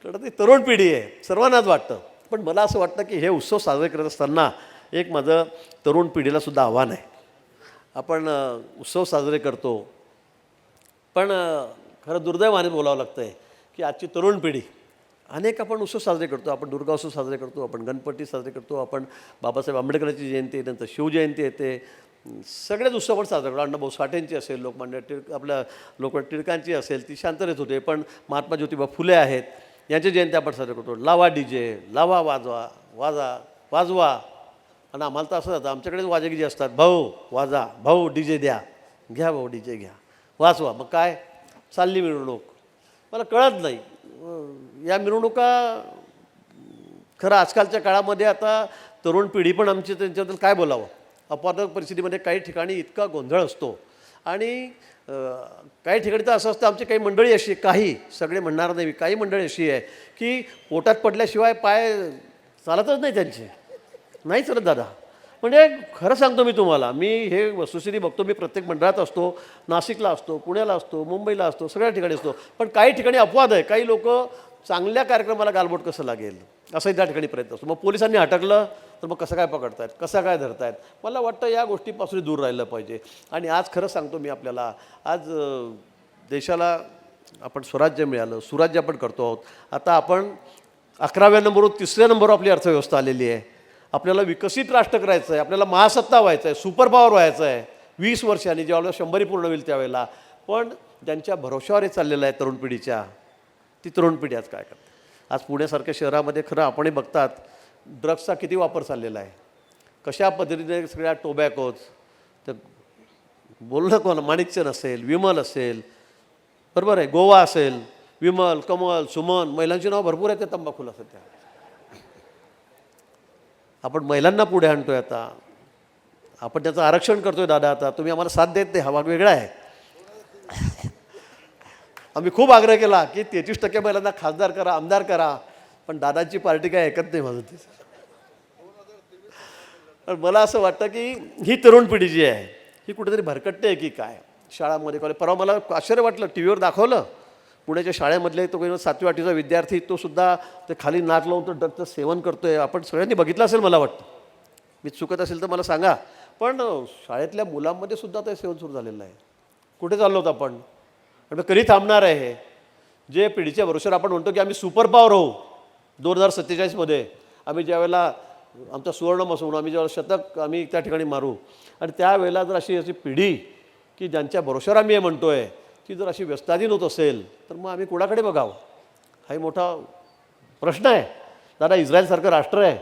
कारण ती तरुण पिढी आहे, सर्वांनाच वाटतं. पण मला असं वाटतं की हे उत्सव साजरे करत असताना एक माझं तरुण पिढीलासुद्धा आव्हान आहे. आपण उत्सव साजरे करतो, पण खरं दुर्दैवाने बोलावं लागतं आहे की आजची तरुण पिढी अनेक आपण उत्सव साजरे करतो. आपण दुर्गा उत्सव साजरे करतो, आपण गणपती साजरे करतो, आपण बाबासाहेब आंबेडकरांची जयंती, नंतर शिवजयंती येते. सगळेच उत्सव आपण साजरे करतो. अण्णाभाऊ साठेंची असेल, लोकमान्य आपल्या लोकमान्य टिळकांची असेल, ती शांततेत होते. पण महात्मा ज्योतिबा फुले आहेत, यांची जयंती आपण साजरे करतो. लावा DJ, लावा वाजवा. आणि आम्हाला तर असं जातं, आमच्याकडेच वाजगी असतात, भाऊ वाजा, भाऊ DJ द्या, घ्या भाऊ DJ घ्या, वाजवा. मग काय चालली मिरवणूक, मला कळत नाही. या मिरवणुका खरं आजकालच्या काळामध्ये आता तरुण पिढी पण आमची त्यांच्याबद्दल काय बोलावं. अपवादात्मक परिस्थितीमध्ये काही ठिकाणी इतका गोंधळ असतो आणि काही ठिकाणी तर असं असतं. आमची काही मंडळी अशी, काही सगळे म्हणणार नाही, काही मंडळी अशी आहे की पोटात पडल्याशिवाय पाय चालतच नाही त्यांचे, नाही चालत दादा. म्हणजे खरं सांगतो मी तुम्हाला, मी हे वस्तुस्थिती बघतो. मी प्रत्येक मंडळात असतो, नाशिकला असतो, पुण्याला असतो, मुंबईला असतो, सगळ्या ठिकाणी असतो. पण काही ठिकाणी अपवाद आहे. काही लोक चांगल्या कार्यक्रमाला गालबोट कसं लागेल असंही त्या ठिकाणी प्रयत्न असतो. मग पोलिसांनी अटकलं तर मग कसं काय पकडतायत, कसं काय धरतायत. मला वाटतं या गोष्टीपासून दूर राहिलं पाहिजे. आणि आज खरं सांगतो मी आपल्याला, आज देशाला आपण स्वराज्य मिळालं, सुराज्य आपण करतो आहोत. आता आपण 11व्या नंबरवर 3ऱ्या नंबरवर आपली अर्थव्यवस्था आलेली आहे. आपल्याला विकसित राष्ट्र करायचं आहे, आपल्याला महासत्ता व्हायचं आहे, सुपर पॉवर व्हायचं आहे 20 वर्षांनी, ज्यावेळेला 100 पूर्ण होईल त्यावेळेला. पण ज्यांच्या भरोशावर हे चाललेलं आहे तरुण पिढीच्या, ती तरुण पिढी आज काय करते. आज पुण्यासारख्या शहरामध्ये खरं आपणही बघतात ड्रग्सचा किती वापर चाललेला आहे, कशा पद्धतीने सगळ्या टोबॅकोज. तर बोललं कोण, माणिकचंद असेल, विमल असेल, बरोबर आहे, गोवा असेल, विमल, कमल, सुमन, महिलांची नावं भरपूर आहेत त्या तंबाखूला सध्या. आपण महिलांना पुढे आणतोय आता, आपण त्याचं आरक्षण करतोय दादा. आता तुम्ही आम्हाला साथ देत नाही, हा भाग वेगळा आहे. आम्ही खूप आग्रह केला की 33% महिलांना खासदार करा, आमदार करा, पण दादांची पार्टी काय ऐकत नाही माझं ते. पण मला असं वाटतं की ही तरुण पिढी जी आहे ही कुठेतरी भरकटते आहे की काय. शाळामध्ये कॉलेज, परवा मला आश्चर्य वाटलं, टी व्हीवर दाखवलं पुण्याच्या शाळेमधले तो 7वी 8वीचा विद्यार्थी, तो सुद्धा ते खाली नाक लावून तो ड्रगचं सेवन करतो आहे. आपण सगळ्यांनी बघितलं असेल मला वाटतं, मी चुकत असेल तर मला सांगा. पण शाळेतल्या मुलांमध्ये सुद्धा ते सेवन सुरू झालेलं आहे. कुठे चाललो होतो आपण, आणि कधी थांबणार आहे हे. जे पिढीच्या भरोश्यावर आपण म्हणतो की आम्ही सुपर पॉवर होऊ 2047मध्ये, आम्ही ज्यावेळेला आमचा सुवर्ण महोत्सव, आम्ही ज्यावेळेला शतक आम्ही त्या ठिकाणी मारू, आणि त्यावेळेला जर अशी पिढी की ज्यांच्या भरोश्यावर आम्ही हे म्हणतो आहे ती जर अशी व्यस्ताधीन होत असेल तर मग आम्ही कोणाकडे बघावं, हाही मोठा प्रश्न आहे. दादा इस्रायलसारखं राष्ट्र आहे,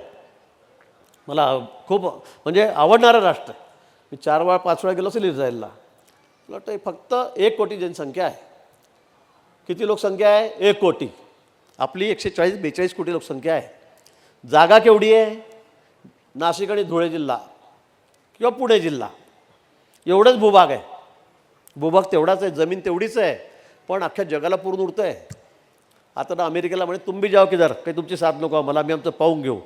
मला खूप म्हणजे आवडणारं राष्ट्र. मी 4-5 वेळा गेलो असेल इस्रायलला. मला वाटतं फक्त 1 कोटी जनसंख्या आहे. किती लोकसंख्या आहे? 1 कोटी. आपली 140-42 कोटी लोकसंख्या आहे. जागा केवढी आहे? नाशिक आणि धुळे जिल्हा किंवा पुणे जिल्हा एवढंच भूभाग आहे. भूभाग तेवढाच आहे, जमीन तेवढीच आहे, पण अख्ख्या जगाला पूर्ण उरतं आहे. आता ना अमेरिकेला म्हणे तुम्ही जाओ की जर काही तुमची साथ नको आम्हाला, आम्ही आमचं पाहून घेऊ.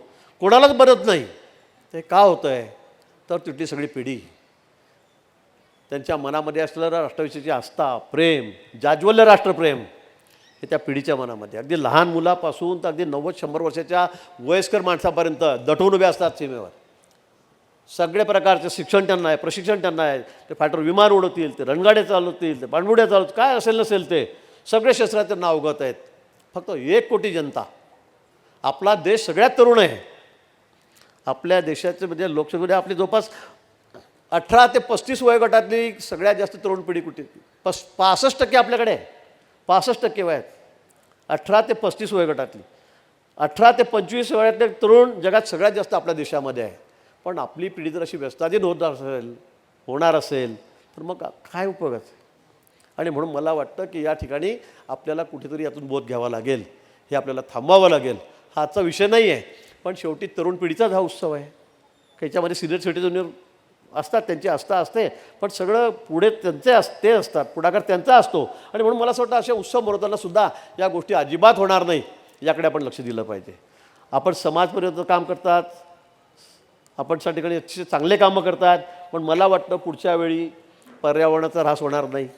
कोणालाच बरत नाही. ते का होतं आहे तर तिथली सगळी पिढी, त्यांच्या मनामध्ये असलेलं राष्ट्राविषयीची आस्था, प्रेम, जाज्वल्य राष्ट्रप्रेम हे त्या पिढीच्या मनामध्ये, अगदी लहान मुलापासून तर अगदी 90-100 वर्षाच्या वयस्कर माणसापर्यंत दटवून उभे असतात सीमेवर. सगळे प्रकारचे शिक्षण त्यांना आहे, प्रशिक्षण त्यांना आहे. ते फायटर विमान उडवतील, ते रणगाड्या चालवतील, ते पाणबुड्या चालवतील, काय असेल नसेल ते सगळे शस्त्र त्यांना अवगत आहेत. फक्त 1 कोटी जनता. आपला देश सगळ्यात तरुण आहे. आपल्या देशाचे म्हणजे लोकसंख्या आपली जवळपास 18 ते 35 वयोगटातली सगळ्यात जास्त तरुण पिढी कुठे? 65% आपल्याकडे आहे. 65% वयात 18 ते 35 वयोगटातली. 18 ते 25 वयातले तरुण जगात सगळ्यात जास्त आपल्या देशामध्ये आहे. पण आपली पिढी जर अशी व्यस्ताधीन होणार असेल तर मग काय उपयोगाचं. आणि म्हणून मला वाटतं की या ठिकाणी आपल्याला कुठेतरी यातून बोध घ्यावा लागेल, हे आपल्याला थांबवावं लागेल. हा आजचा विषय नाही आहे, पण शेवटी तरुण पिढीचाच हा उत्सव आहे. त्याच्यामध्ये सिनियर सिटीजन असतात, त्यांची आस्था असते, पण सगळं पुढे ते असतात, पुढाकार त्यांचा असतो. आणि म्हणून मला असं वाटतं अशा उत्सव मनवताना सुद्धा या गोष्टी अजिबात होणार नाही, याकडे आपण लक्ष दिलं पाहिजे. आपण समाजपर्यंत काम करतात, आपण त्या ठिकाणी अतिशय चांगले कामं करतात, पण मला वाटतं पुढच्या वेळी पर्यावरणाचा ऱ्हास होणार नाही.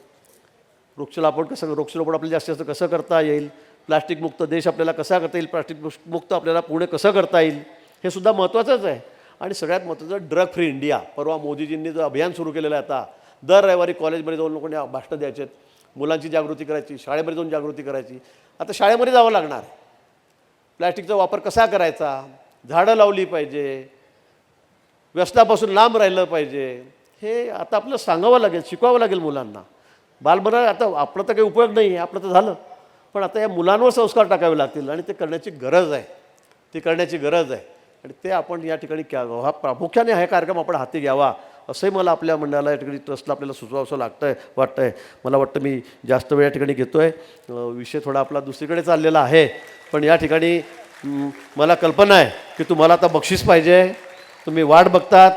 वृक्षारोपण आपल्याला जास्तीत जास्त कसं करता येईल, प्लास्टिक मुक्त देश आपल्याला कसा करता येईल, प्लास्टिक मुक्त आपल्याला पुणे कसं करता येईल, हे सुद्धा महत्त्वाचंच आहे. आणि सगळ्यात महत्त्वाचं ड्रग फ्री इंडिया. परवा मोदीजींनी जो अभियान सुरू केलेलं आहे, आता दर रविवारी कॉलेजमध्ये जाऊन लोकांनी भाषणं द्यायचे आहेत, मुलांची जागृती करायची, शाळेमध्ये जाऊन जागृती करायची. आता शाळेमध्ये जावं लागणार. प्लॅस्टिकचा वापर कसा करायचा, झाडं लावली पाहिजे, व्यसनापासून लांब राहिलं पाहिजे, हे आता आपल्याला सांगावं लागेल, शिकवावं लागेल मुलांना. बालमना आता आपलं तर काही उपयोग नाही आहे, आपलं तर झालं, पण आता या मुलांवर संस्कार टाकावे लागतील आणि ते करण्याची गरज आहे, ती करण्याची गरज आहे. आणि ते आपण या ठिकाणी हा प्रामुख्याने हा कार्यक्रम आपण हाती घ्यावा असंही मला आपल्या मंडळाला या ठिकाणी ट्रस्टला आपल्याला सुचवावं वाटतं आहे. मला वाटतं मी जास्त वेळ या ठिकाणी घेतो आहे, विषय थोडा आपला दुसरीकडे चाललेला आहे, पण या ठिकाणी मला कल्पना आहे की तुम्हाला आता बक्षीस पाहिजे. तुम्ही वाट बघतात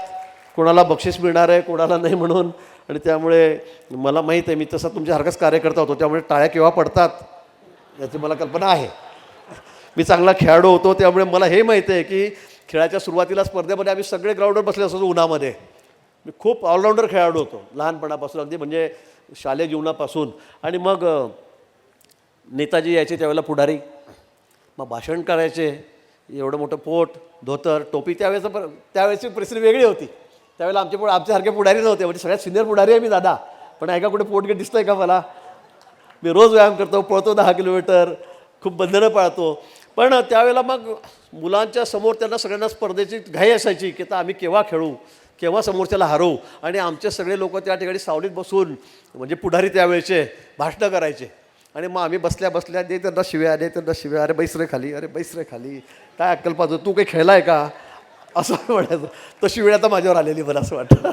कोणाला बक्षीस मिळणार आहे कोणाला नाही म्हणून, आणि त्यामुळे मला माहीत आहे मी तसा तुमच्यासारखाच कार्यकर्ता होतो, त्यामुळे टाळ्या केव्हा पडतात याची मला कल्पना आहे. मी चांगला खेळाडू होतो, त्यामुळे मला हे माहीत आहे की खेळाच्या सुरुवातीला स्पर्धेमध्ये आम्ही सगळे ग्राउंडवर बसले असतो उन्हामध्ये. मी खूप ऑलराऊंडर खेळाडू होतो लहानपणापासून, अगदी म्हणजे शालेय जीवनापासून. आणि मग नेताजी यायचे त्यावेळेला पुढारी, मग भाषण करायचे, एवढं मोठं पोट, धोतर, टोपी. त्यावेळेची परिस्थिती वेगळी होती. त्यावेळेला आमच्यासारखे पुढारी नव्हते, म्हणजे सगळ्यात सिनियर पुढारी आहे मी दादा. पण ऐका कुठे पोटगे दिसतं आहे का मला? मी रोज व्यायाम करतो, पळतो 10 किलोमीटर, खूप बंधनं पाळतो. पण त्यावेळेला मग मुलांच्या समोर त्यांना सगळ्यांना स्पर्धेची घाई असायची की आता आम्ही केव्हा खेळू, केव्हा समोरच्याला हरवू. आणि आमचे सगळे लोक त्या ठिकाणी सावलीत बसून, म्हणजे पुढारी त्यावेळेचे भाषणं करायचे, आणि मग आम्ही बसल्या दे त्यांना शिव्या, अरे बैस रे खाली, अरे बैस रे खाली, काय अक्कल पाहतो, तू काही खेळला आहे का, असं म्हणायचं. तशी वेळ आता माझ्यावर आलेली मला असं वाटतं.